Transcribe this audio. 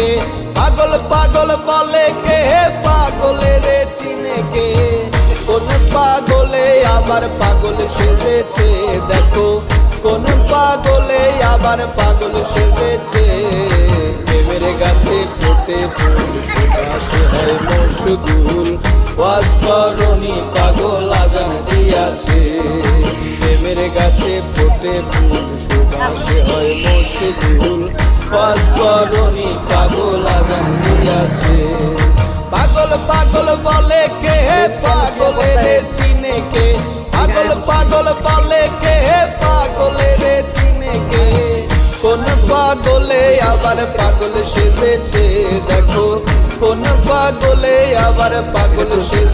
কে? পাগল পাগল বলে কে? পাগলের চিনে কে? কোন পাগলে আবার পাগল সেজেছে? দেখো কোন পাগলে আবার পাগল সেজেছে। প্রেমের গাছে ফোটে ফুল, সুবাসে হয় মশগুল, ওয়াজ করনি পাগল আজান দিয়াছে। প্রেমের গাছে ফোটে ফুল, সুবাসে হয় মশগুল, ওয়াজ করনি পাগল আজান দিয়াছে। পাগল পাগল বলে কে? পাগলের চিনে কে? পাগল পাগল বলে কে? পাগলের চিনে কে? কোন পাগলে আবার পাগল সেজেছে? দেখো কোন পাগলে আবার পাগল সেজেছে।